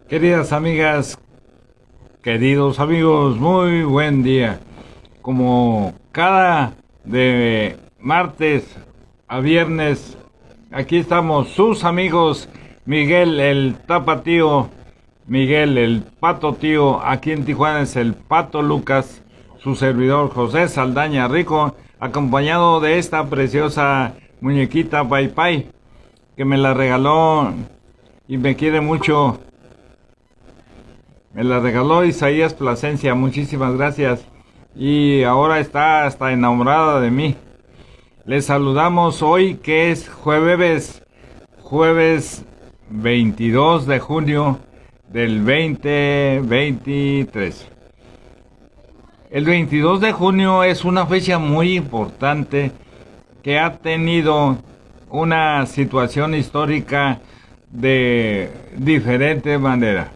Queridas amigas, queridos amigos, muy buen día. Como cada de martes a viernes, aquí estamos sus amigos Miguel el Tapatío, Miguel el Pato Tío, aquí en Tijuana es el Pato Lucas, su servidor José Saldaña Rico, acompañado de esta preciosa muñequita Pai Pai, que me la regaló y me quiere mucho. Me la regaló Isaías Plasencia, muchísimas gracias. Y ahora está hasta enamorada de mí. Les saludamos hoy que es jueves 22 de junio del 2023. El 22 de junio es una fecha muy importante que ha tenido una situación histórica de diferente manera,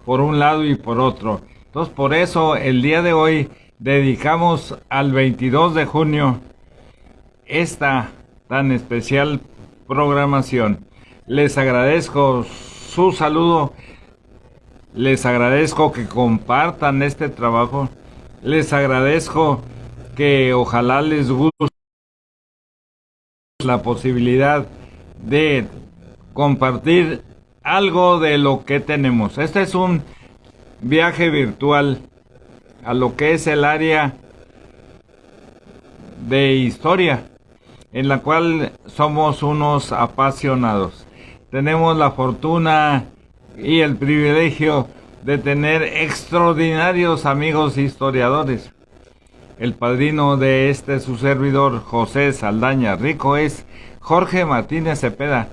por un lado y por otro. Entonces, por eso el día de hoy dedicamos al 22 de junio esta tan especial programación. Les agradezco su saludo, les agradezco que compartan este trabajo, les agradezco que ojalá les guste la posibilidad de compartir algo de lo que tenemos. Este es un viaje virtual a lo que es el área de historia, en la cual somos unos apasionados. Tenemos la fortuna y el privilegio de tener extraordinarios amigos historiadores. El padrino de su servidor, José Saldaña Rico, es Jorge Martínez Cepeda,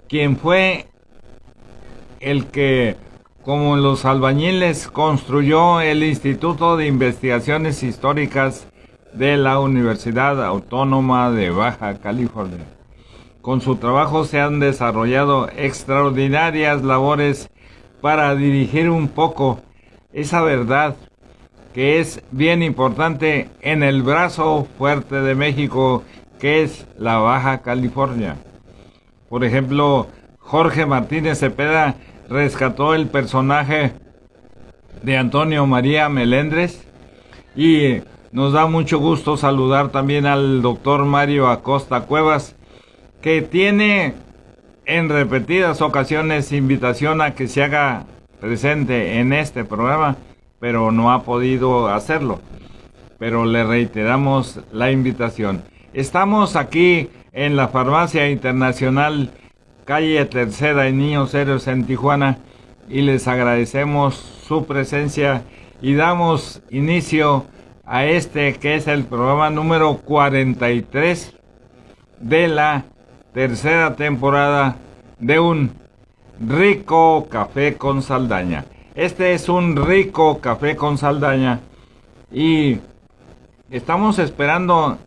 quien fue el que, como los albañiles, construyó el Instituto de Investigaciones Históricas de la Universidad Autónoma de Baja California. Con su trabajo se han desarrollado extraordinarias labores para dirigir un poco esa verdad que es bien importante en el brazo fuerte de México, que es la Baja California. Por ejemplo, Jorge Martínez Cepeda rescató el personaje de Antonio María Melendres, y nos da mucho gusto saludar también al doctor Mario Acosta Cuevas, que tiene en repetidas ocasiones invitación a que se haga presente en este programa, pero no ha podido hacerlo. Pero le reiteramos la invitación. Estamos aquí en la Farmacia Internacional, calle Tercera y Niños Héroes en Tijuana, y les agradecemos su presencia y damos inicio a este que es el programa número 43 de la tercera temporada de Un Rico Café con Saldaña. Este es un rico café con Saldaña y estamos esperando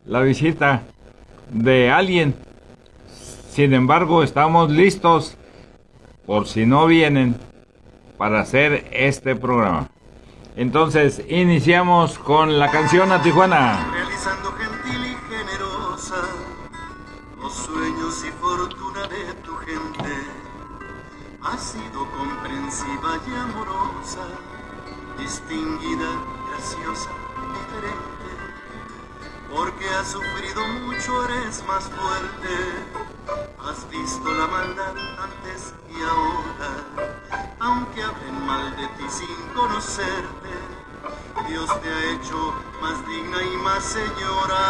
la visita de alguien. Sin embargo, estamos listos, por si no vienen, para hacer este programa. Entonces, iniciamos con la canción a Tijuana. Realizando gentil y generosa los sueños y fortuna de tu gente. Ha sido comprensiva y amorosa, distinguida, graciosa, diferente. Porque has sufrido mucho, eres más fuerte. Has visto la maldad antes y ahora, aunque hablen mal de ti sin conocerte. Dios te ha hecho más digna y más señora.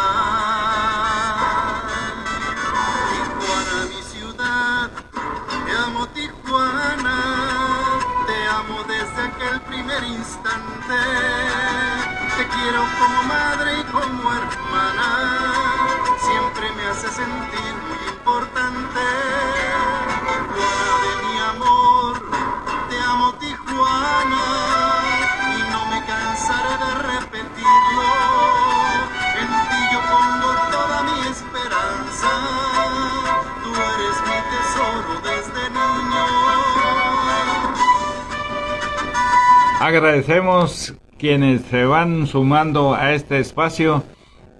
Tijuana, mi ciudad, te amo Tijuana, te amo desde aquel primer instante. Te quiero como madre y como hermana, siempre me hace sentir muy importante. Tijuana de mi amor, te amo Tijuana, y no me cansaré de repetirlo. En ti yo pongo toda mi esperanza, tú eres mi tesoro desde niño. Agradecemos quienes se van sumando a este espacio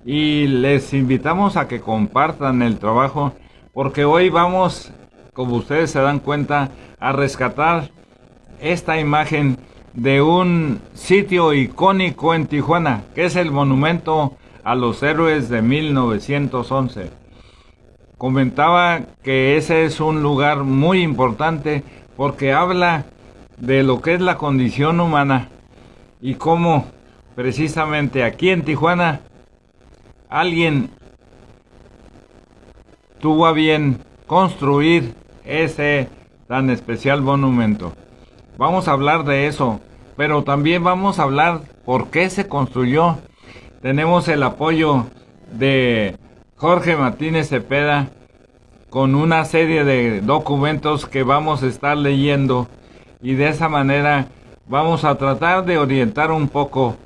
y les invitamos a que compartan el trabajo, porque hoy vamos, como ustedes se dan cuenta, a rescatar esta imagen de un sitio icónico en Tijuana, que es el Monumento a los Héroes de 1911. Comentaba que ese es un lugar muy importante porque habla de lo que es la condición humana y cómo precisamente aquí en Tijuana alguien tuvo a bien construir ese tan especial monumento. Vamos a hablar de eso, pero también vamos a hablar por qué se construyó. Tenemos el apoyo de Jorge Martínez Cepeda con una serie de documentos que vamos a estar leyendo y de esa manera vamos a tratar de orientar un poco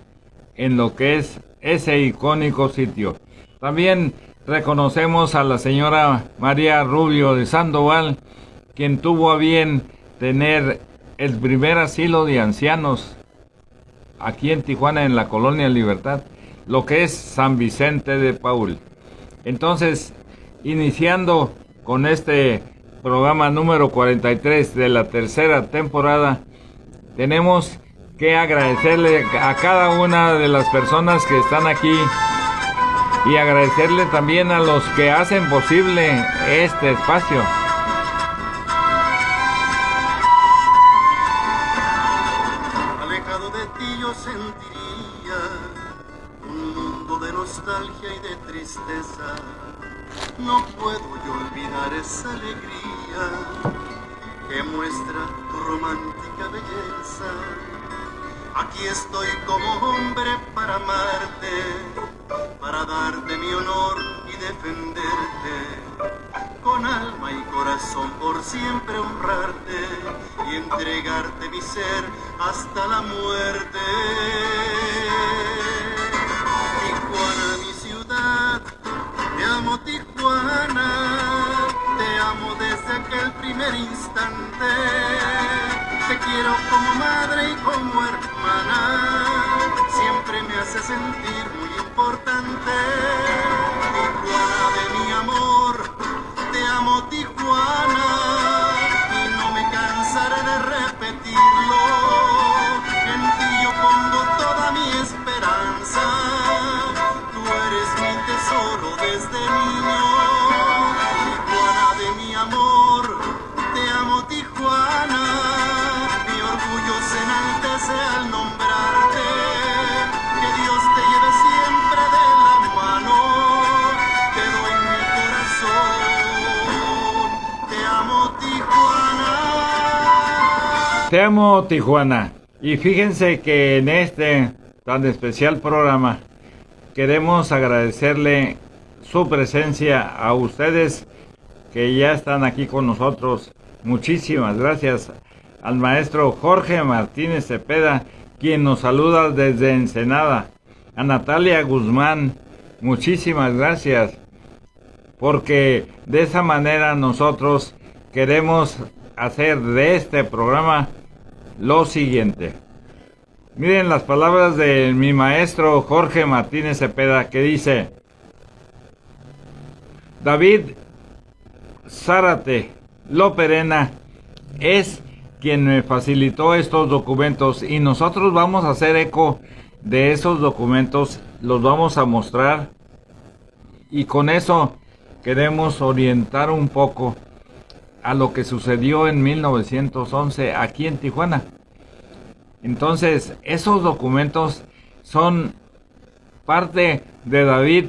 en lo que es ese icónico sitio. También reconocemos a la señora María Rubio de Sandoval, quien tuvo a bien tener el primer asilo de ancianos aquí en Tijuana, en la Colonia Libertad, lo que es San Vicente de Paúl. Entonces, iniciando con este programa número 43 de la tercera temporada, tenemos que agradecerle a cada una de las personas que están aquí y agradecerle también a los que hacen posible este espacio. Alejado de ti yo sentiría un mundo de nostalgia y de tristeza. No puedo yo olvidar esa alegría que muestra tu romántica belleza. Aquí estoy como hombre para amarte, para darte mi honor y defenderte, con alma y corazón por siempre honrarte y entregarte mi ser hasta la muerte. Tijuana, mi ciudad, te amo Tijuana, te amo desde aquel primer instante. Te quiero como madre y como hermana, siempre me hace sentir muy importante. Tijuana de mi amor, te amo Tijuana, y no me cansaré de repetirlo. En ti yo pongo toda mi esperanza, tú eres mi tesoro desde niño. Tijuana de mi amor, te amo Tijuana, mi orgullo se enaltece al nombrarte. Que Dios te lleve siempre de la mano, te doy mi corazón. Te amo Tijuana. Te amo Tijuana. Y fíjense que en este tan especial programa queremos agradecerle su presencia a ustedes que ya están aquí con nosotros. Muchísimas gracias al maestro Jorge Martínez Cepeda, quien nos saluda desde Ensenada. A Natalia Guzmán, muchísimas gracias, porque de esa manera nosotros queremos hacer de este programa lo siguiente. Miren las palabras de mi maestro Jorge Martínez Cepeda, que dice: David Zárate Loperena es quien me facilitó estos documentos y nosotros vamos a hacer eco de esos documentos, los vamos a mostrar y con eso queremos orientar un poco a lo que sucedió en 1911 aquí en Tijuana. Entonces, esos documentos son parte de David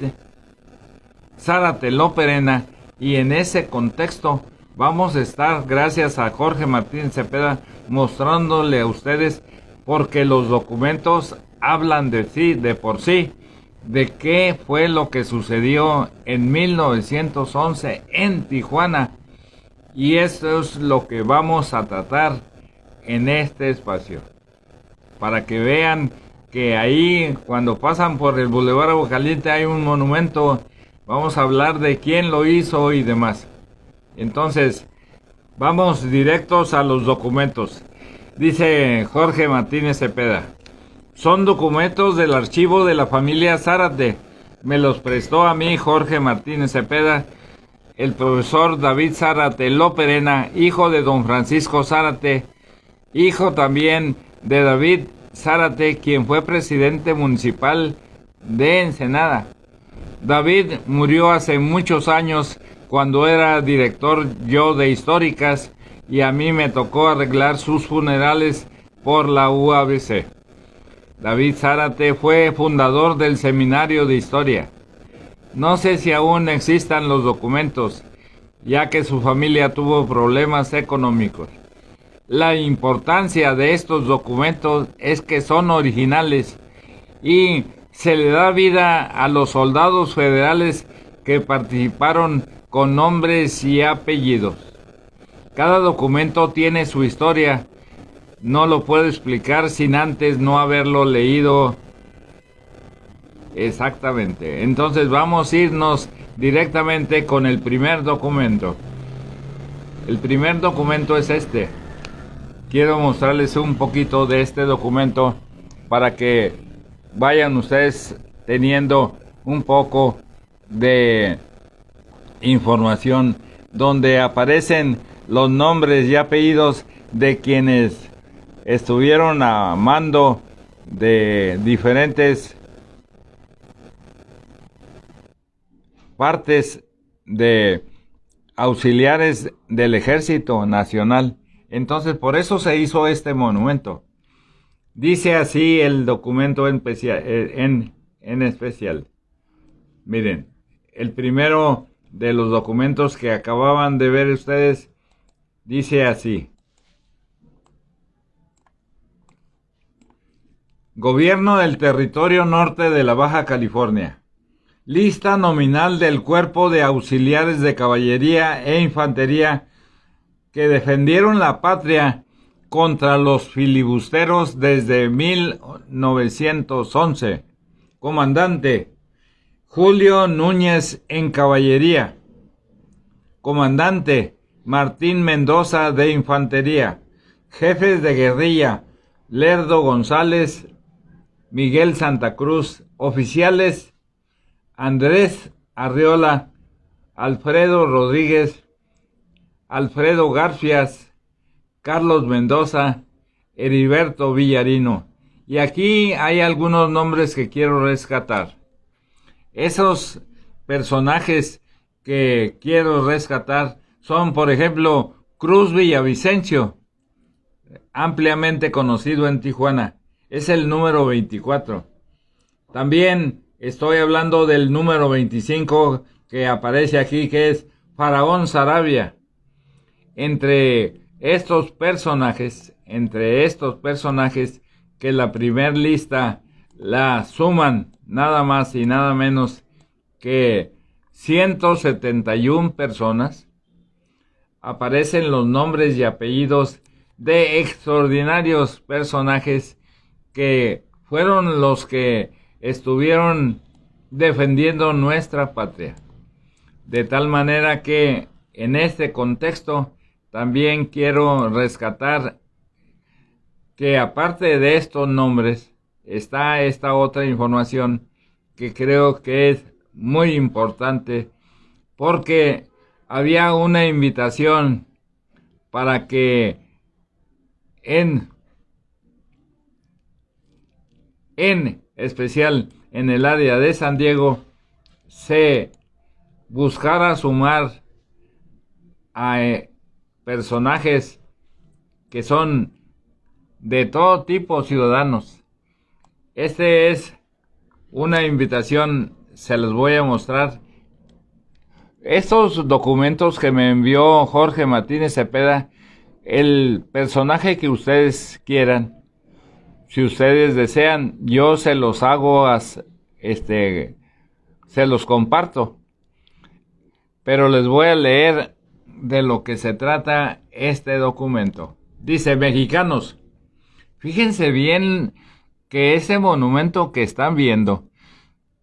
Zárate Loperena y en ese contexto vamos a estar, gracias a Jorge Martínez Cepeda, mostrándole a ustedes, porque los documentos hablan de sí, de por sí, de qué fue lo que sucedió en 1911 en Tijuana. Y esto es lo que vamos a tratar en este espacio, para que vean que ahí, cuando pasan por el Boulevard Aguascalientes, hay un monumento. Vamos a hablar de quién lo hizo y demás. Entonces, vamos directos a los documentos. Dice Jorge Martínez Cepeda: son documentos del archivo de la familia Zárate. Me los prestó a mí Jorge Martínez Cepeda, el profesor David Zárate Loperena, hijo de don Francisco Zárate, hijo también de David Zárate, quien fue presidente municipal de Ensenada. David murió hace muchos años cuando era director yo de históricas y a mí me tocó arreglar sus funerales por la UABC. David Zárate fue fundador del Seminario de Historia. No sé si aún existan los documentos, ya que su familia tuvo problemas económicos. La importancia de estos documentos es que son originales y se le da vida a los soldados federales que participaron con nombres y apellidos. Cada documento tiene su historia. No lo puedo explicar sin antes no haberlo leído exactamente. Entonces vamos a irnos directamente con el primer documento. El primer documento es este. Quiero mostrarles un poquito de este documento para que vayan ustedes teniendo un poco de información donde aparecen los nombres y apellidos de quienes estuvieron a mando de diferentes partes de auxiliares del Ejército Nacional. Entonces, por eso se hizo este monumento. Dice así el documento en especial. Miren, el primero de los documentos que acababan de ver ustedes dice así: Gobierno del Territorio Norte de la Baja California. Lista nominal del Cuerpo de Auxiliares de Caballería e Infantería que defendieron la patria contra los filibusteros desde 1911. Comandante: Julio Núñez en Caballería. Comandante: Martín Mendoza de Infantería. Jefes de guerrilla: Lerdo González, Miguel Santa Cruz. Oficiales: Andrés Arriola, Alfredo Rodríguez, Alfredo Garfias, Carlos Mendoza, Heriberto Villarino. Y aquí hay algunos nombres que quiero rescatar. Esos personajes que quiero rescatar son, por ejemplo, Cruz Villavicencio, ampliamente conocido en Tijuana. Es el número 24. También estoy hablando del número 25 que aparece aquí, que es Faraón Sarabia. Entre estos personajes que la primer lista la suman nada más y nada menos que 171 personas, aparecen los nombres y apellidos de extraordinarios personajes que fueron los que estuvieron defendiendo nuestra patria. De tal manera que en este contexto también quiero rescatar que aparte de estos nombres está esta otra información que creo que es muy importante, porque había una invitación para que en especial en el área de San Diego se buscara sumar a personajes que son de todo tipo ciudadanos. Este es una invitación, se los voy a mostrar. Estos documentos que me envió Jorge Martínez Cepeda, el personaje que ustedes quieran, si ustedes desean, yo se los hago, se los comparto. Pero les voy a leer de lo que se trata este documento. Dice: mexicanos, fíjense bien que ese monumento que están viendo,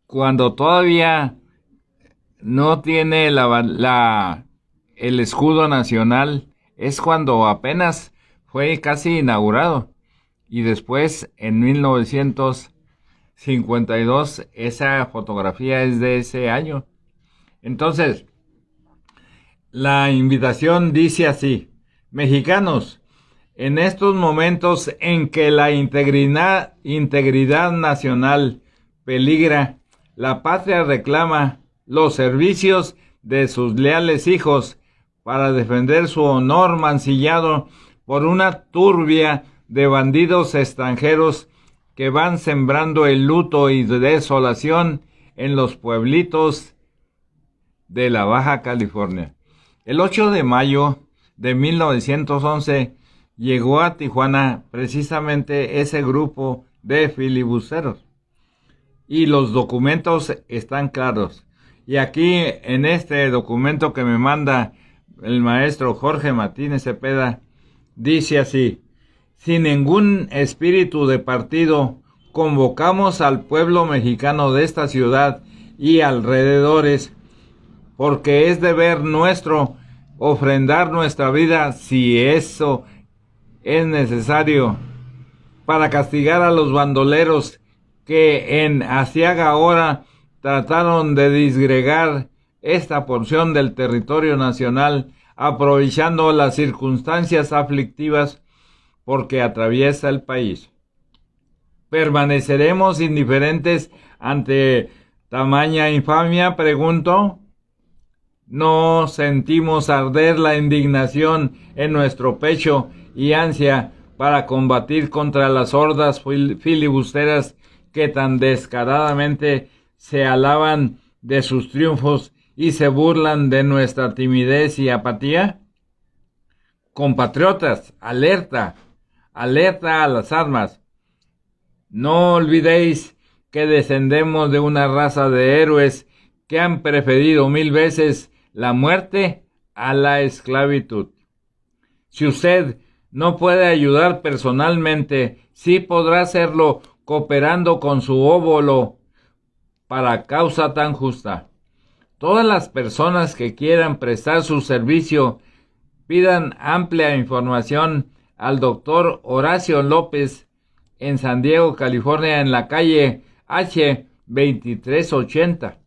cuando todavía no tiene el escudo nacional, es cuando apenas fue casi inaugurado. Y después, en 1952, esa fotografía es de ese año. Entonces, la invitación dice así: mexicanos, En estos momentos en que la integridad nacional peligra, la patria reclama los servicios de sus leales hijos para defender su honor mancillado por una turbia de bandidos extranjeros que van sembrando el luto y desolación en los pueblitos de la Baja California. El 8 de mayo de 1911 llegó a Tijuana precisamente ese grupo de filibusteros. Y los documentos están claros. Y aquí en este documento que me manda el maestro Jorge Martínez Cepeda, dice así: sin ningún espíritu de partido, convocamos al pueblo mexicano de esta ciudad y alrededores, porque es deber nuestro ofrendar nuestra vida, si eso es necesario, para castigar a los bandoleros que en aciaga hora trataron de disgregar esta porción del territorio nacional, aprovechando las circunstancias aflictivas porque atraviesa el país. ¿Permaneceremos indiferentes ante tamaña infamia?, pregunto. ¿No sentimos arder la indignación en nuestro pecho y ansia para combatir contra las hordas filibusteras que tan descaradamente se alaban de sus triunfos y se burlan de nuestra timidez y apatía? Compatriotas, alerta, alerta a las armas. No olvidéis que descendemos de una raza de héroes que han preferido 1000 veces la muerte a la esclavitud. Si usted no puede ayudar personalmente, sí podrá hacerlo cooperando con su óvulo para causa tan justa. Todas las personas que quieran prestar su servicio, pidan amplia información al doctor Horacio López en San Diego, California, en la calle H 2380.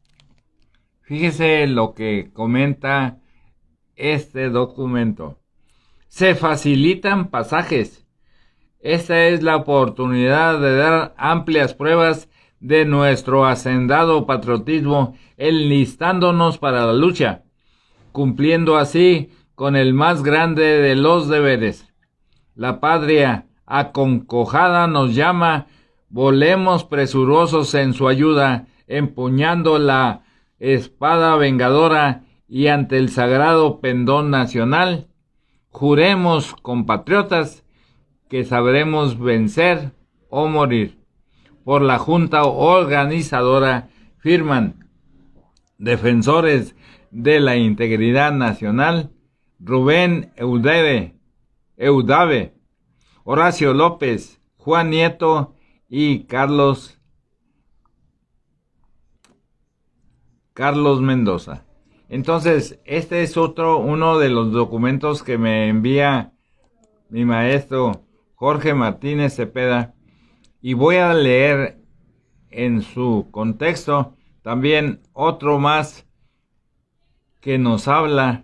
Fíjese lo que comenta este documento. Se facilitan pasajes. Esta es la oportunidad de dar amplias pruebas de nuestro hacendado patriotismo, enlistándonos para la lucha, cumpliendo así con el más grande de los deberes. La patria aconcojada nos llama, volemos presurosos en su ayuda, empuñando la espada vengadora y ante el sagrado pendón nacional, juremos, compatriotas, que sabremos vencer o morir. Por la Junta Organizadora firman defensores de la integridad nacional, Rubén Eudave, Horacio López, Juan Nieto y Carlos Mendoza. Entonces, este es uno de los documentos que me envía mi maestro Jorge Martínez Cepeda, y voy a leer en su contexto también otro más que nos habla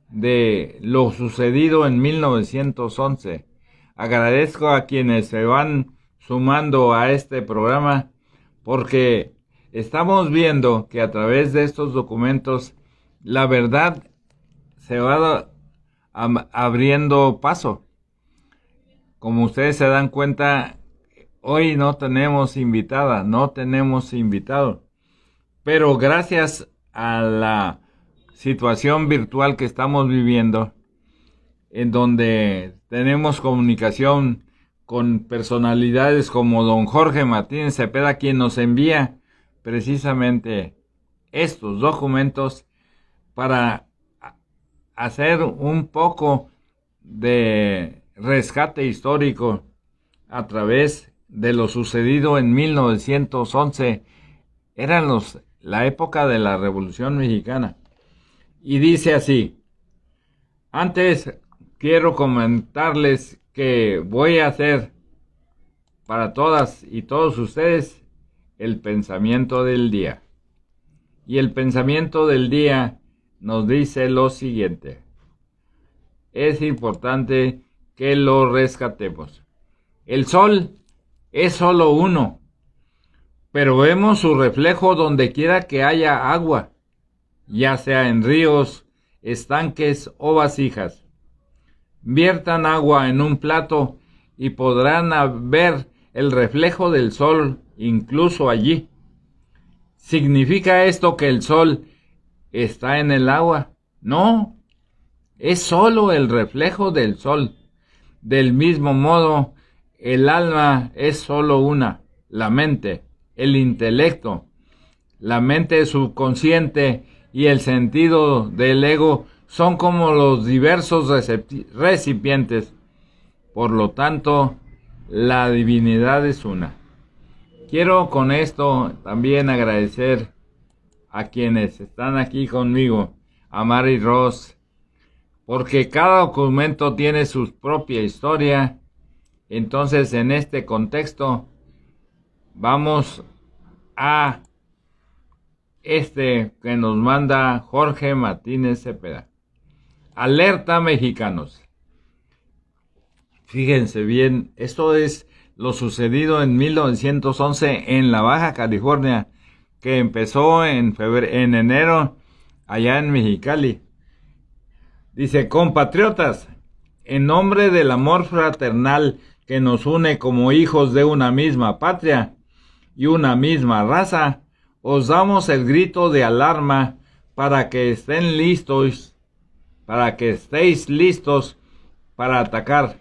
de lo sucedido en 1911. Agradezco a quienes se van sumando a este programa, porque estamos viendo que a través de estos documentos la verdad se va abriendo paso. Como ustedes se dan cuenta, hoy no tenemos invitada, no tenemos invitado, pero gracias a la situación virtual que estamos viviendo, en donde tenemos comunicación con personalidades como don Jorge Martínez Cepeda, quien nos envía precisamente estos documentos para hacer un poco de rescate histórico a través de lo sucedido en 1911. Eran la época de la Revolución Mexicana. Y dice así: antes quiero comentarles que voy a hacer para todas y todos ustedes el pensamiento del día. Y el pensamiento del día nos dice lo siguiente: es importante que lo rescatemos. El sol es solo uno, pero vemos su reflejo donde quiera que haya agua, ya sea en ríos, estanques o vasijas. Viertan agua en un plato y podrán ver el reflejo del sol incluso allí. ¿Significa esto que el sol está en el agua? No, es solo el reflejo del sol. Del mismo modo, el alma es solo una, la mente, el intelecto. La mente subconsciente y el sentido del ego son como los diversos recipientes. Por lo tanto, la divinidad es una. Quiero con esto también agradecer a quienes están aquí conmigo, a Mary Ross, porque cada documento tiene su propia historia. Entonces, en este contexto, vamos a que nos manda Jorge Martínez Cepeda. Alerta, mexicanos. Fíjense bien, esto es lo sucedido en 1911 en la Baja California, que empezó en enero allá en Mexicali. Dice: compatriotas, en nombre del amor fraternal que nos une como hijos de una misma patria y una misma raza, os damos el grito de alarma para que estéis listos para atacar,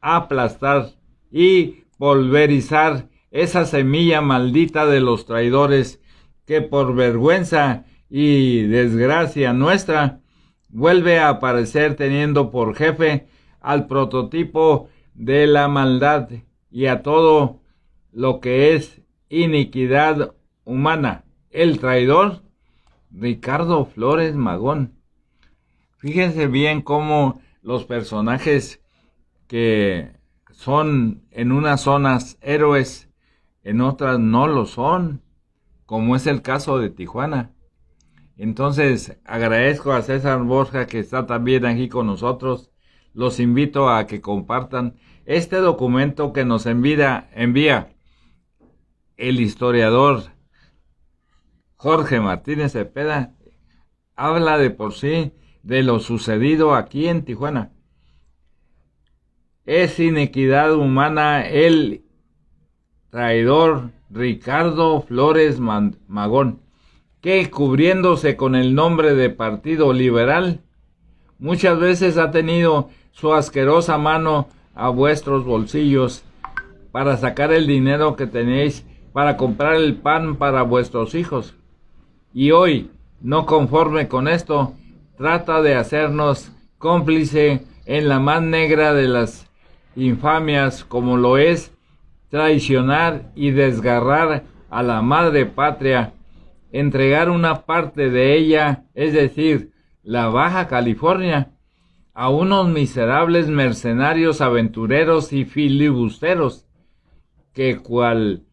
aplastar y pulverizar esa semilla maldita de los traidores que por vergüenza y desgracia nuestra vuelve a aparecer teniendo por jefe al prototipo de la maldad y a todo lo que es iniquidad humana, el traidor Ricardo Flores Magón. Fíjense bien cómo los personajes que son en unas zonas héroes, en otras no lo son, como es el caso de Tijuana. Entonces, agradezco a César Borja, que está también aquí con nosotros. Los invito a que compartan este documento que nos envía el historiador Jorge Martínez Cepeda. Habla de por sí de lo sucedido aquí en Tijuana. Es iniquidad humana el traidor Ricardo Flores Magón, que cubriéndose con el nombre de Partido Liberal, muchas veces ha tenido su asquerosa mano a vuestros bolsillos para sacar el dinero que tenéis para comprar el pan para vuestros hijos. Y hoy, no conforme con esto, trata de hacernos cómplice en la más negra de las infamias, como lo es traicionar y desgarrar a la madre patria, entregar una parte de ella, es decir, la Baja California, a unos miserables mercenarios aventureros y filibusteros, que cual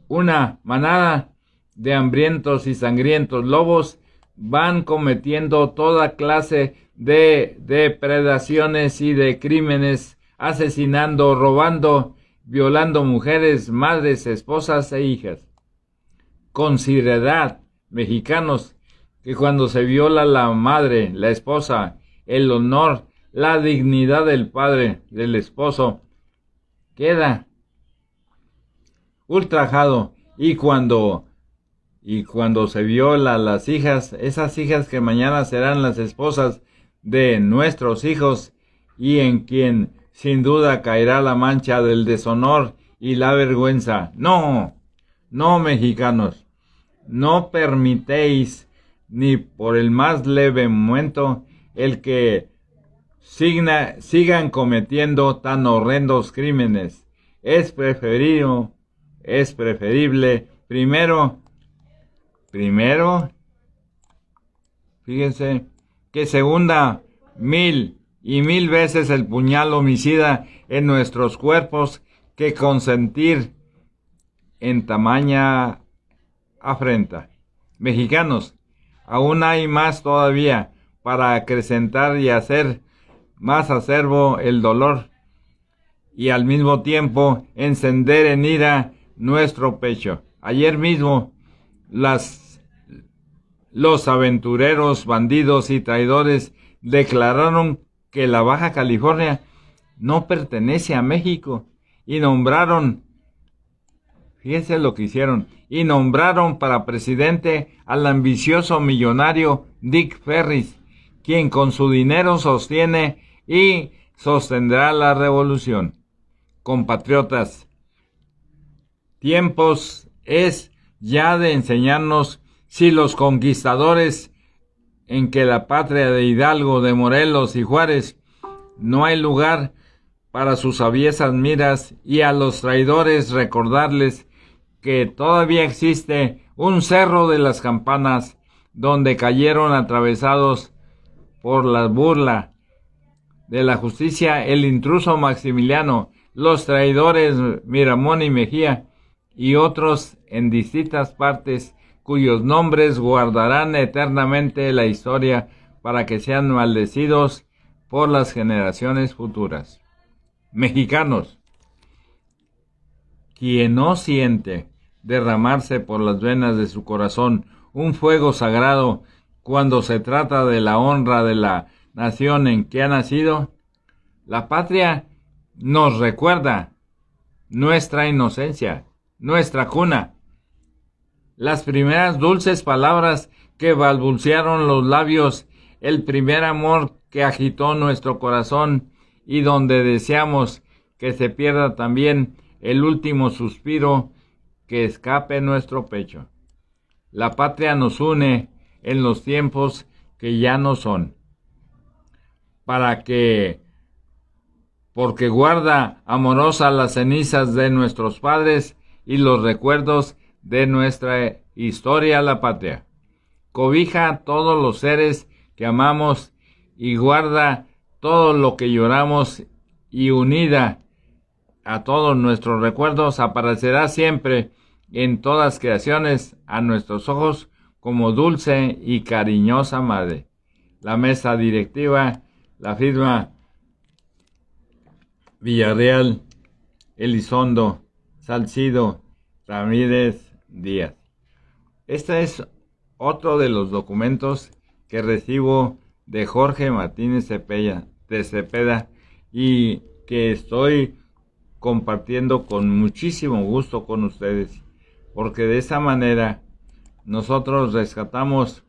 una manada de hambrientos y sangrientos lobos van cometiendo toda clase de depredaciones y de crímenes, asesinando, robando, violando mujeres, madres, esposas e hijas. Considerad, mexicanos, que cuando se viola la madre, la esposa, el honor, la dignidad del padre, del esposo, queda ultrajado. Y cuando se viola las hijas, esas hijas que mañana serán las esposas de nuestros hijos, y en quien sin duda caerá la mancha del deshonor y la vergüenza. No, mexicanos, no permitéis ni por el más leve momento el que sigan cometiendo tan horrendos crímenes. Es preferible primero, fíjense, que se hunda 1000 y 1000 veces el puñal homicida en nuestros cuerpos, que consentir en tamaña afrenta. Mexicanos, aún hay más todavía para acrecentar y hacer más acerbo el dolor y al mismo tiempo encender en ira nuestro pecho. Ayer mismo los aventureros, bandidos y traidores declararon que la Baja California no pertenece a México y nombraron, fíjense lo que hicieron, y nombraron para presidente al ambicioso millonario Dick Ferris, quien con su dinero sostiene y sostendrá la revolución. Compatriotas, tiempos es ya de enseñarnos si los conquistadores en que la patria de Hidalgo, de Morelos y Juárez no hay lugar para sus aviesas miras, y a los traidores recordarles que todavía existe un cerro de las campanas donde cayeron atravesados por la burla de la justicia el intruso Maximiliano, los traidores Miramón y Mejía y otros en distintas partes cuyos nombres guardarán eternamente la historia para que sean maldecidos por las generaciones futuras. Mexicanos, quien no siente derramarse por las venas de su corazón un fuego sagrado cuando se trata de la honra de la nación en que ha nacido, la patria nos recuerda nuestra inocencia, nuestra cuna, las primeras dulces palabras que balbucearon los labios, el primer amor que agitó nuestro corazón y donde deseamos que se pierda también el último suspiro que escape nuestro pecho. La patria nos une en los tiempos que ya no son, porque guarda amorosa las cenizas de nuestros padres y los recuerdos de nuestra historia, la patria. Cobija a todos los seres que amamos y guarda todo lo que lloramos, y unida a todos nuestros recuerdos aparecerá siempre en todas creaciones a nuestros ojos como dulce y cariñosa madre. La mesa directiva la firma Villarreal, Elizondo, Salcido, Ramírez Díaz. Este es otro de los documentos que recibo de Jorge Martínez de Cepeda y que estoy compartiendo con muchísimo gusto con ustedes, porque de esa manera nosotros rescatamos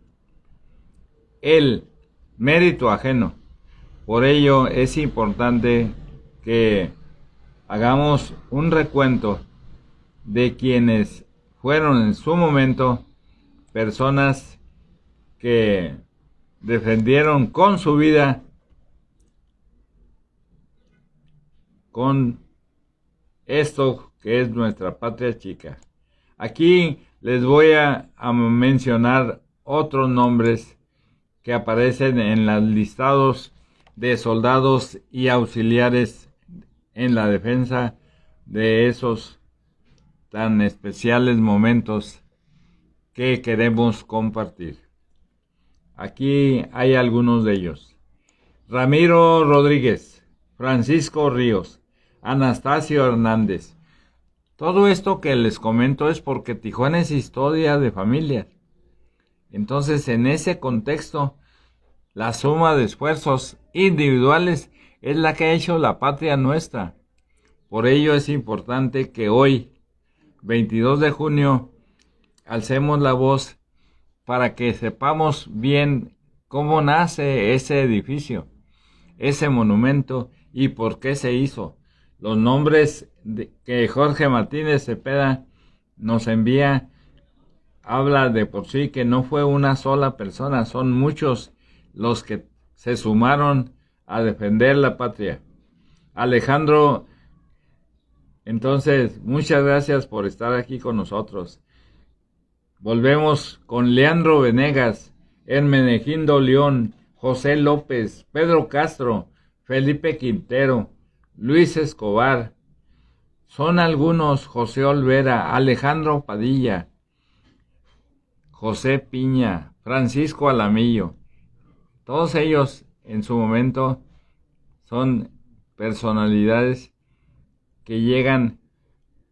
el mérito ajeno. Por ello es importante que hagamos un recuento de quienes fueron en su momento personas que defendieron con su vida, con esto que es nuestra patria chica. Aquí les voy a mencionar otros nombres que aparecen en los listados de soldados y auxiliares en la defensa de esos tan especiales momentos que queremos compartir. Aquí hay algunos de ellos: Ramiro Rodríguez, Francisco Ríos, Anastasio Hernández. Todo esto que les comento es porque Tijuana es historia de familias. Entonces, en ese contexto, la suma de esfuerzos individuales es la que ha hecho la patria nuestra. Por ello es importante que hoy, 22 de junio, alcemos la voz para que sepamos bien cómo nace ese edificio, ese monumento y por qué se hizo. Los nombres que Jorge Martínez Cepeda nos envía habla de por sí que no fue una sola persona, son muchos los que se sumaron a defender la patria. Alejandro, entonces, muchas gracias por estar aquí con nosotros. Volvemos con Leandro Venegas, Hermenegindo León, José López, Pedro Castro, Felipe Quintero, Luis Escobar. Son algunos: José Olvera, Alejandro Padilla, José Piña, Francisco Alamillo. Todos ellos en su momento son personalidades que llegan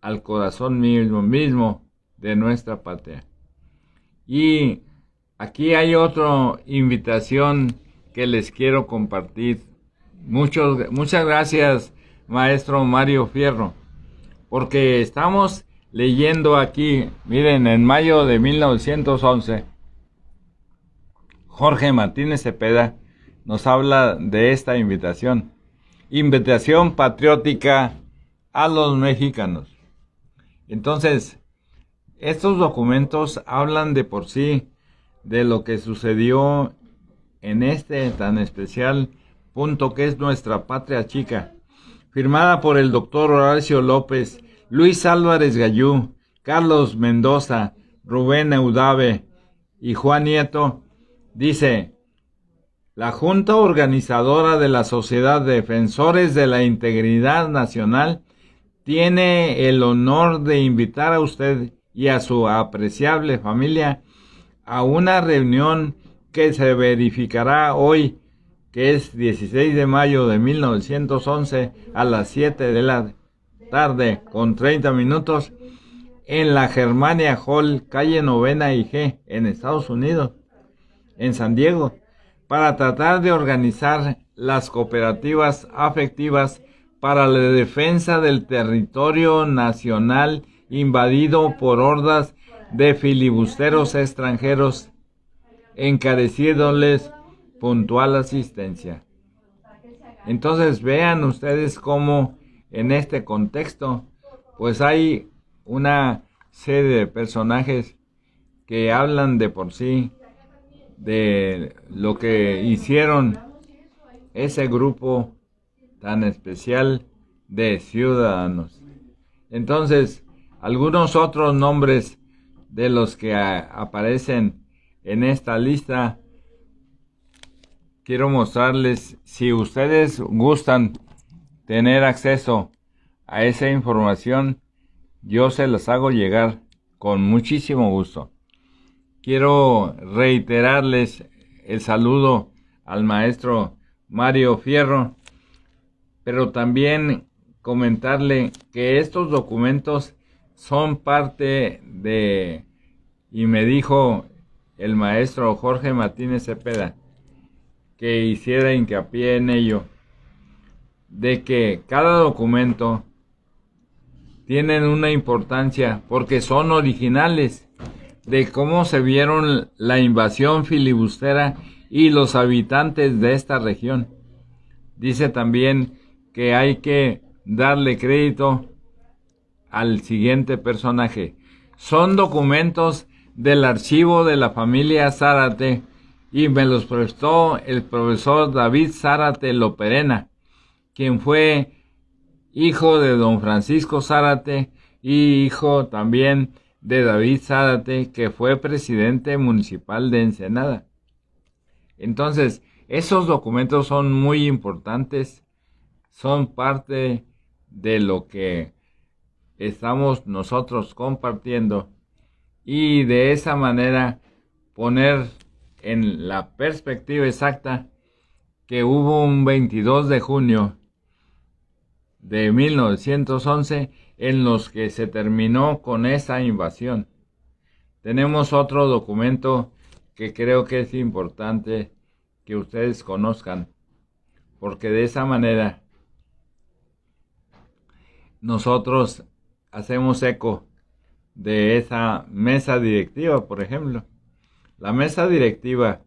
al corazón mismo de nuestra patria. Y aquí hay otra invitación que les quiero compartir. Muchas gracias, maestro Mario Fierro, porque estamos leyendo aquí, miren, en mayo de 1911, Jorge Martínez Cepeda nos habla de esta invitación patriótica a los mexicanos. Entonces, estos documentos hablan de por sí de lo que sucedió en este tan especial punto que es nuestra patria chica, firmada por el doctor Horacio López, Luis Álvarez Gallú, Carlos Mendoza, Rubén Eudave y Juan Nieto. Dice: la Junta Organizadora de la Sociedad de Defensores de la Integridad Nacional tiene el honor de invitar a usted y a su apreciable familia a una reunión que se verificará hoy, que es 16 de mayo de 1911, a las 7 de la tarde con 30 minutos, en la Germania Hall, calle Novena y G, en Estados Unidos, en San Diego, para tratar de organizar las cooperativas afectivas para la defensa del territorio nacional invadido por hordas de filibusteros extranjeros, encareciéndoles puntual asistencia. Entonces vean ustedes cómo en este contexto pues hay una serie de personajes que hablan de por sí de lo que hicieron ese grupo tan especial de ciudadanos. Entonces, algunos otros nombres de los que aparecen en esta lista, quiero mostrarles. Si ustedes gustan tener acceso a esa información, yo se las hago llegar con muchísimo gusto. Quiero reiterarles el saludo al maestro Mario Fierro, pero también comentarle que estos documentos son parte de, y me dijo el maestro Jorge Martínez Cepeda, que hiciera hincapié en ello, de que cada documento tienen una importancia porque son originales de cómo se vieron la invasión filibustera y los habitantes de esta región. Dice también que hay que darle crédito al siguiente personaje. Son documentos del archivo de la familia Zárate y me los prestó el profesor David Zárate Loperena, quien fue hijo de don Francisco Zárate y hijo también de David Zárate, que fue presidente municipal de Ensenada. Entonces, esos documentos son muy importantes, son parte de lo que estamos nosotros compartiendo y de esa manera poner en la perspectiva exacta que hubo un 22 de junio de 1911 en los que se terminó con esa invasión. Tenemos otro documento que creo que es importante que ustedes conozcan, porque de esa manera nosotros hacemos eco de esa mesa directiva. Por ejemplo, la mesa directiva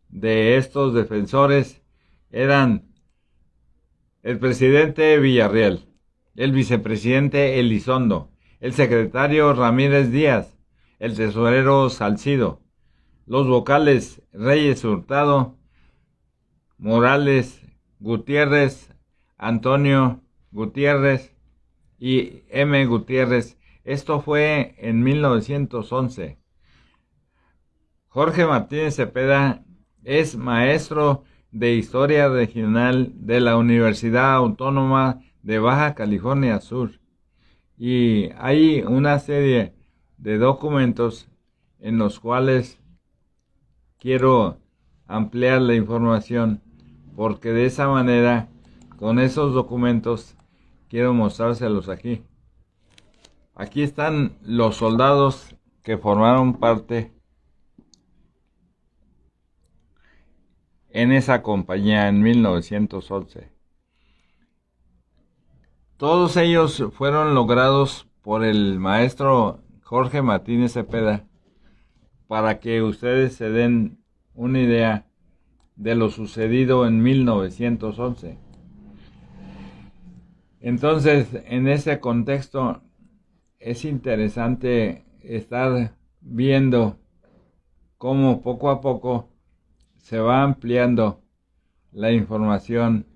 de estos defensores eran el presidente Villarreal, el vicepresidente Elizondo, el secretario Ramírez Díaz, el tesorero Salcido, los vocales Reyes Hurtado, Morales, Gutiérrez, Antonio Gutiérrez y M. Gutiérrez. Esto fue en 1911. Jorge Martínez Cepeda es maestro de Historia Regional de la Universidad Autónoma de Baja California Sur. Y hay una serie de documentos en los cuales quiero ampliar la información, porque de esa manera con esos documentos, quiero mostrárselos aquí. Aquí están los soldados que formaron parte en esa compañía en 1911. Todos ellos fueron logrados por el maestro Jorge Martínez Cepeda, para que ustedes se den una idea de lo sucedido en 1911. Entonces, en ese contexto, es interesante estar viendo cómo poco a poco se va ampliando la información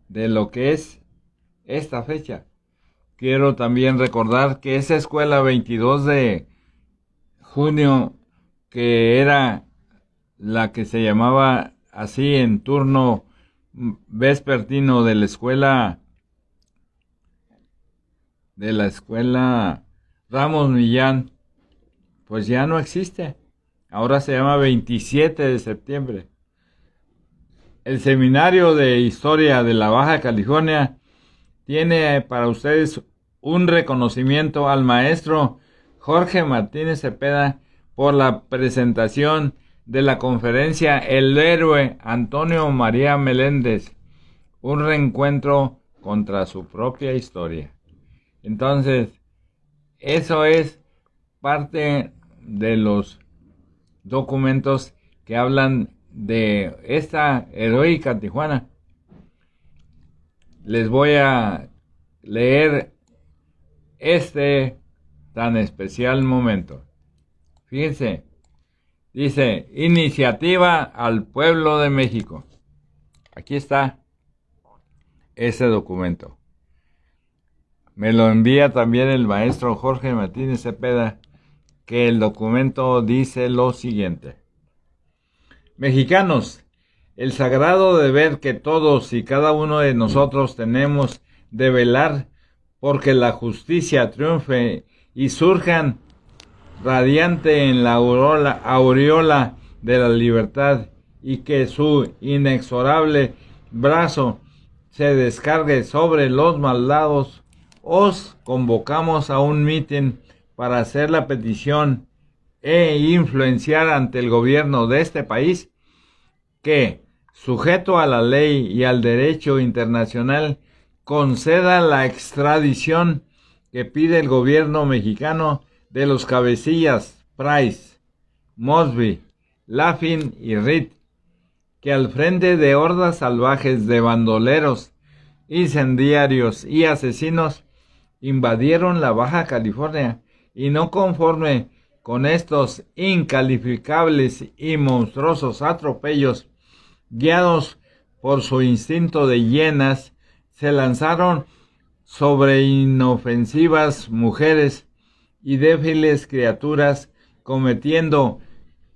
de lo que es esta fecha. Quiero también recordar que esa escuela 22 de junio, que era la que se llamaba así en turno vespertino de la escuela Ramos Millán, pues ya no existe. Ahora se llama 27 de septiembre. El Seminario de Historia de la Baja California tiene para ustedes un reconocimiento al maestro Jorge Martínez Cepeda por la presentación de la conferencia El héroe Antonio María Meléndez, un reencuentro contra su propia historia. Entonces, eso es parte de los documentos que hablan de esta heroica Tijuana. Les voy a leer este tan especial momento. Fíjense, dice: Iniciativa al Pueblo de México. Aquí está ese documento. Me lo envía también el maestro Jorge Martínez Cepeda, que el documento dice lo siguiente: Mexicanos, el sagrado deber que todos y cada uno de nosotros tenemos de velar porque la justicia triunfe y surjan radiante en la aureola de la libertad, y que su inexorable brazo se descargue sobre los malvados, os convocamos a un mitin para hacer la petición e influenciar ante el gobierno de este país que, sujeto a la ley y al derecho internacional, conceda la extradición que pide el gobierno mexicano de los cabecillas Price, Mosby, Laughlin y Reed, que al frente de hordas salvajes de bandoleros, incendiarios y asesinos invadieron la Baja California, y no conforme con estos incalificables y monstruosos atropellos, guiados por su instinto de hienas, se lanzaron sobre inofensivas mujeres y débiles criaturas, cometiendo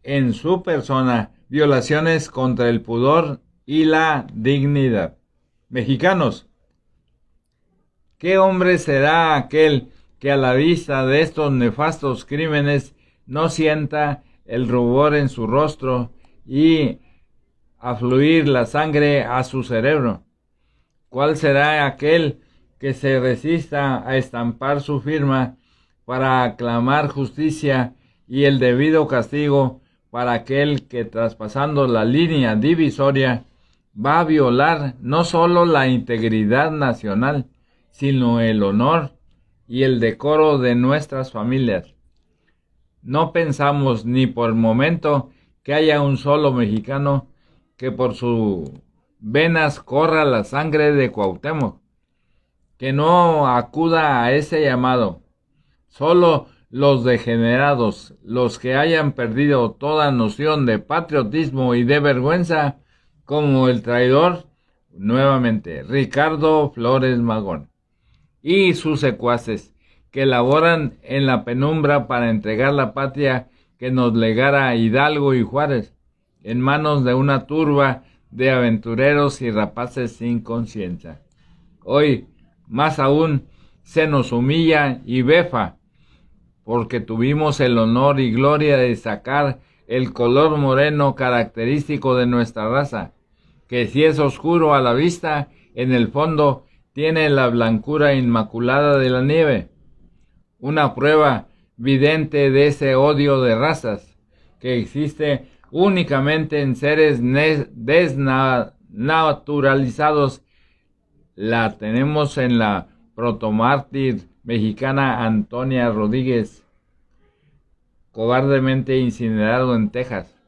en su persona violaciones contra el pudor y la dignidad. Mexicanos, ¿qué hombre será aquel que a la vista de estos nefastos crímenes no sienta el rubor en su rostro y afluir la sangre a su cerebro? ¿Cuál será aquel que se resista a estampar su firma para aclamar justicia y el debido castigo para aquel que, traspasando la línea divisoria, va a violar no solo la integridad nacional, sino el honor y el decoro de nuestras familias? No pensamos ni por momento que haya un solo mexicano que por sus venas corra la sangre de Cuauhtémoc, que no acuda a ese llamado. Solo los degenerados, los que hayan perdido toda noción de patriotismo y de vergüenza, como el traidor, nuevamente, Ricardo Flores Magón, y sus secuaces, que laboran en la penumbra para entregar la patria que nos legara Hidalgo y Juárez, en manos de una turba de aventureros y rapaces sin conciencia. Hoy, más aún, se nos humilla y befa, porque tuvimos el honor y gloria de sacar el color moreno característico de nuestra raza, que si es oscuro a la vista, en el fondo tiene la blancura inmaculada de la nieve, una prueba vidente de ese odio de razas que existe únicamente en seres desnaturalizados. La tenemos en la protomártir mexicana Antonia Rodríguez, cobardemente incinerado en Texas.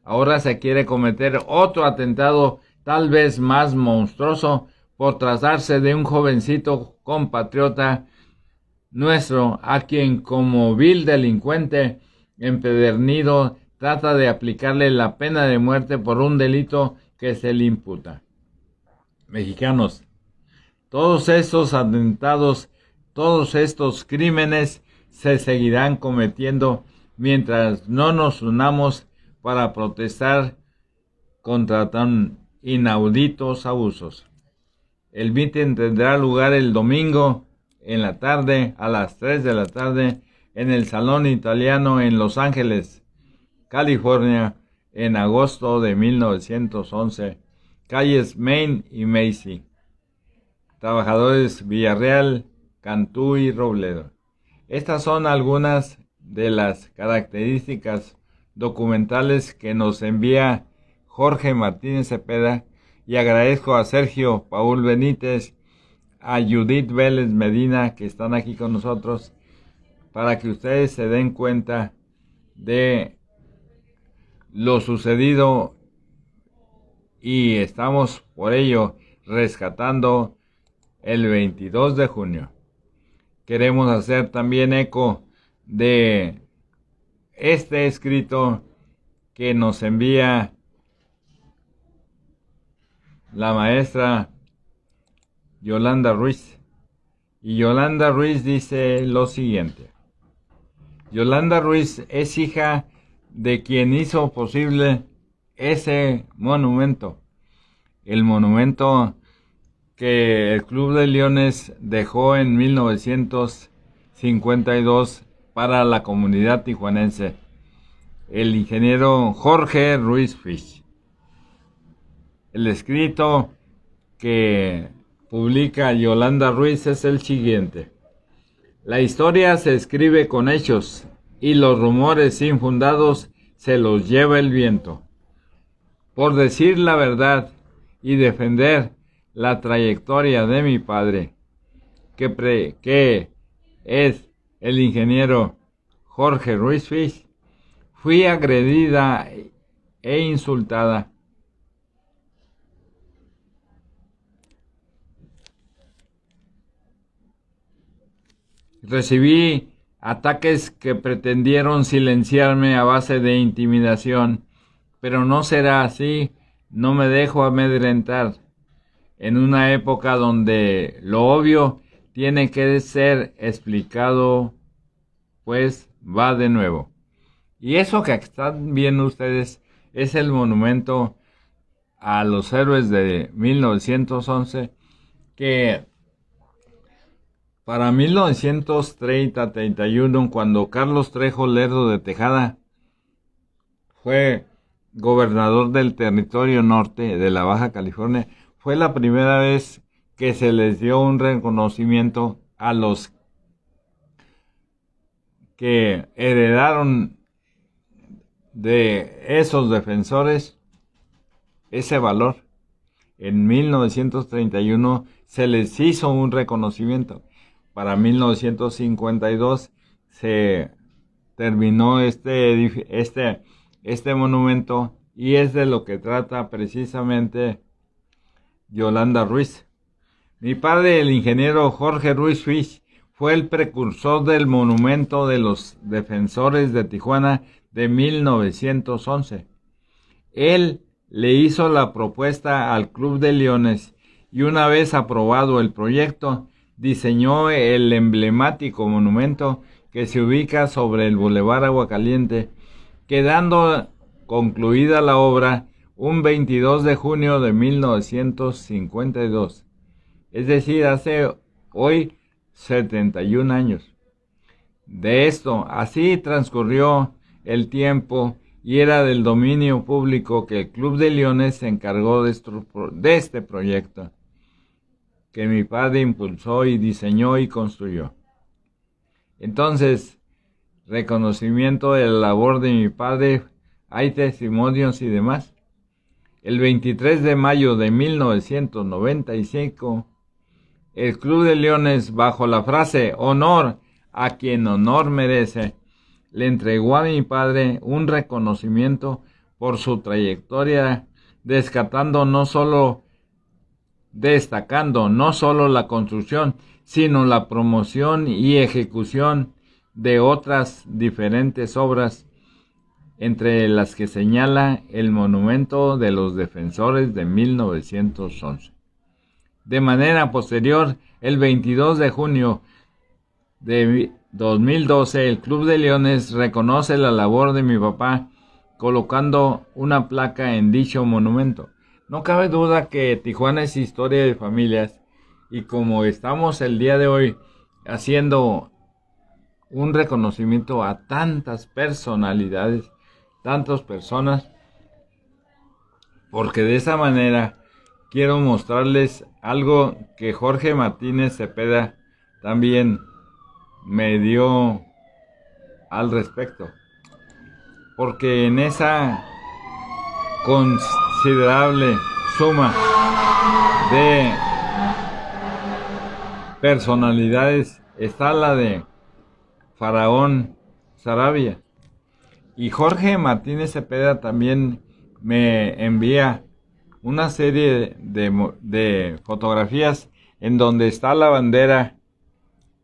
Ahora se quiere cometer otro atentado, tal vez más monstruoso, por tratarse de un jovencito compatriota nuestro, a quien como vil delincuente empedernido trata de aplicarle la pena de muerte por un delito que se le imputa. Mexicanos, todos estos atentados, todos estos crímenes se seguirán cometiendo mientras no nos unamos para protestar contra tan inauditos abusos. El mitin tendrá lugar el domingo en la tarde, a las 3 de la tarde, en el Salón Italiano en Los Ángeles, California, en agosto de 1911, calles Main y Macy. Trabajadores Villarreal, Cantú y Robledo. Estas son algunas de las características documentales que nos envía Jorge Martínez Cepeda, y agradezco a Sergio Paul Benítez, a Judith Vélez Medina, que están aquí con nosotros, para que ustedes se den cuenta de lo sucedido, y estamos por ello rescatando el 22 de junio. Queremos hacer también eco de este escrito que nos envía la maestra Yolanda Ruiz. Y Yolanda Ruiz dice lo siguiente. Yolanda Ruiz es hija de quien hizo posible ese monumento. El monumento que el Club de Leones dejó en 1952 para la comunidad tijuanense. El ingeniero Jorge Ruiz Fish. El escrito que publica Yolanda Ruiz es el siguiente. La historia se escribe con hechos y los rumores infundados se los lleva el viento. Por decir la verdad y defender la trayectoria de mi padre, que es el ingeniero Jorge Ruiz Fish, fui agredida e insultada. Recibí ataques que pretendieron silenciarme a base de intimidación, pero no será así, no me dejo amedrentar. En una época donde lo obvio tiene que ser explicado, pues va de nuevo. Y eso que están viendo ustedes es el monumento a los héroes de 1911, que para 1930-31, cuando Carlos Trejo Lerdo de Tejada fue gobernador del territorio norte de la Baja California, fue la primera vez que se les dio un reconocimiento a los que heredaron de esos defensores ese valor. En 1931 se les hizo un reconocimiento. Para 1952 se terminó este monumento, y es de lo que trata precisamente Yolanda Ruiz. Mi padre, el ingeniero Jorge Ruiz Fish, fue el precursor del monumento de los defensores de Tijuana de 1911. Él le hizo la propuesta al Club de Leones y una vez aprobado el proyecto, diseñó el emblemático monumento que se ubica sobre el Boulevard Aguacaliente, quedando concluida la obra un 22 de junio de 1952, es decir, hace hoy 71 años. De esto, así transcurrió el tiempo y era del dominio público que el Club de Leones se encargó de este proyecto. que mi padre impulsó y diseñó y construyó. Entonces, reconocimiento de la labor de mi padre, hay testimonios y demás. El 23 de mayo de 1995, el Club de Leones, bajo la frase "honor a quien honor merece", le entregó a mi padre un reconocimiento por su trayectoria, destacando no solo la construcción, sino la promoción y ejecución de otras diferentes obras, entre las que señala el Monumento de los Defensores de 1911. De manera posterior, el 22 de junio de 2012, el Club de Leones reconoce la labor de mi papá, colocando una placa en dicho monumento. No cabe duda que Tijuana es historia de familias, y como estamos el día de hoy haciendo un reconocimiento a tantas personalidades, tantas personas, porque de esa manera quiero mostrarles algo que Jorge Martínez Cepeda también me dio al respecto, porque en esa considerable suma de personalidades está la de Faraón Sarabia, y Jorge Martínez Cepeda también me envía una serie de fotografías en donde está la bandera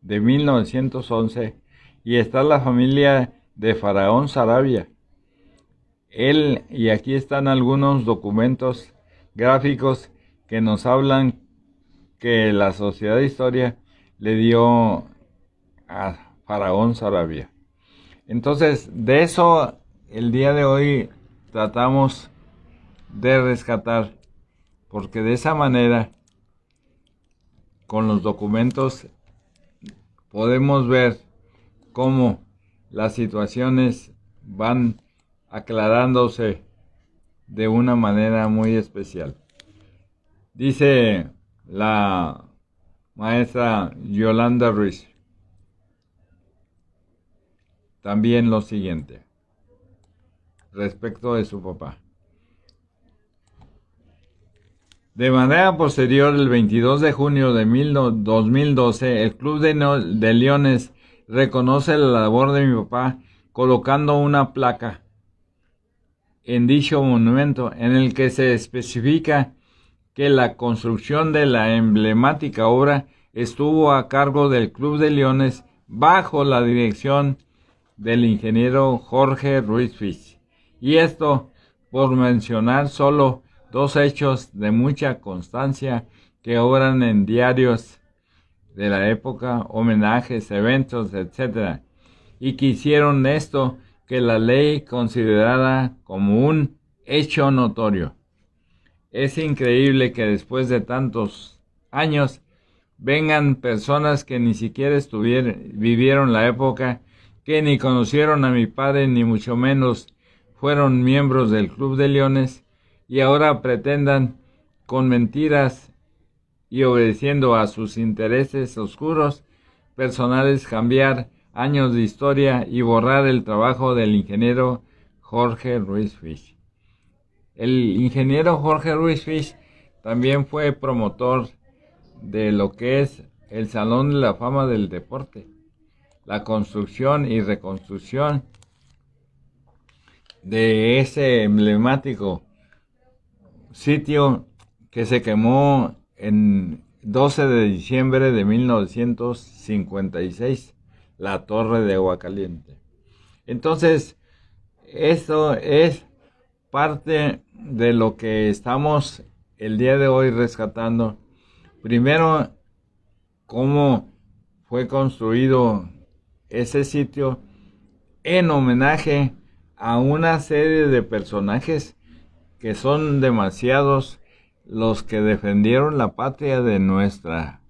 de 1911 y está la familia de Faraón Sarabia. Y aquí están algunos documentos gráficos que nos hablan que la Sociedad de Historia le dio a Faraón Sarabia. Entonces, de eso el día de hoy tratamos de rescatar, porque de esa manera, con los documentos, podemos ver cómo las situaciones van aclarándose de una manera muy especial. Dice la maestra Yolanda Ruiz también lo siguiente respecto de su papá. De manera posterior, el 22 de junio de 2012, el Club de Leones reconoce la labor de mi papá colocando una placa en dicho monumento en el que se especifica que la construcción de la emblemática obra estuvo a cargo del Club de Leones bajo la dirección del ingeniero Jorge Ruiz Fich. Y esto por mencionar solo dos hechos de mucha constancia que obran en diarios de la época, homenajes, eventos, etc., y que hicieron esto que la ley considerara como un hecho notorio. Es increíble que después de tantos años vengan personas que ni siquiera vivieron la época, que ni conocieron a mi padre, ni mucho menos fueron miembros del Club de Leones, y ahora pretendan, con mentiras y obedeciendo a sus intereses oscuros personales, cambiar años de historia y borrar el trabajo del ingeniero Jorge Ruiz Fich. El ingeniero Jorge Ruiz Fich también fue promotor de lo que es el Salón de la Fama del Deporte, la construcción y reconstrucción de ese emblemático sitio que se quemó en 12 de diciembre de 1956, la Torre de Agua Caliente. Entonces, esto es parte de lo que estamos el día de hoy rescatando. Primero, cómo fue construido ese sitio en homenaje a una serie de personajes que son demasiados los que defendieron la patria de nuestra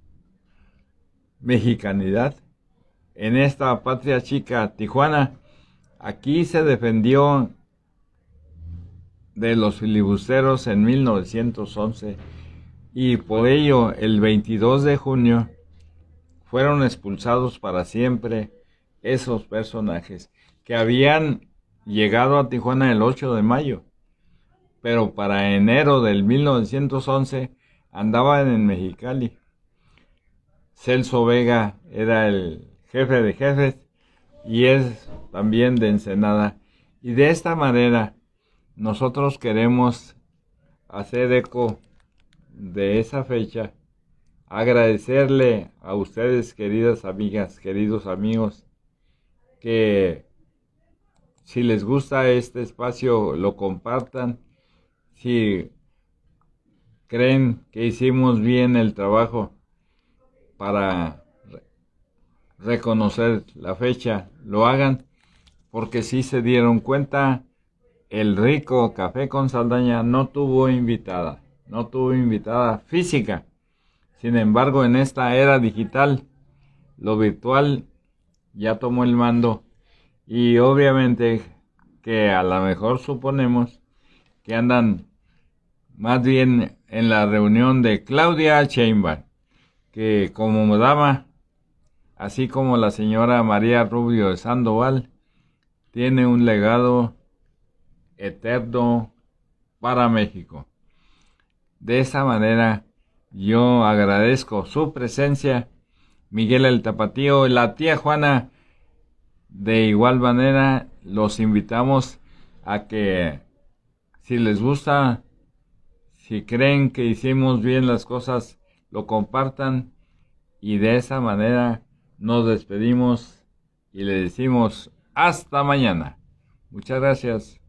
mexicanidad. En esta patria chica, Tijuana, aquí se defendió de los filibusteros en 1911 y por ello el 22 de junio fueron expulsados para siempre esos personajes que habían llegado a Tijuana el 8 de mayo, pero para enero del 1911 andaban en Mexicali. Celso Vega era el jefe de jefes y es también de Ensenada. Y de esta manera nosotros queremos hacer eco de esa fecha, agradecerle a ustedes, queridas amigas, queridos amigos, que si les gusta este espacio lo compartan, si creen que hicimos bien el trabajo para reconocer la fecha, lo hagan, porque si se dieron cuenta, el rico Café con Saldaña no tuvo invitada física. Sin embargo, en esta era digital, lo virtual ya tomó el mando, y obviamente que a lo mejor suponemos que andan más bien en la reunión de Claudia Sheinbaum, que como dama, así como la señora María Rubio de Sandoval, tiene un legado eterno para México. De esa manera, yo agradezco su presencia, Miguel el Tapatío, la tía Juana. De igual manera, los invitamos a que, si les gusta, si creen que hicimos bien las cosas, lo compartan, y de esa manera nos despedimos y le decimos hasta mañana. Muchas gracias.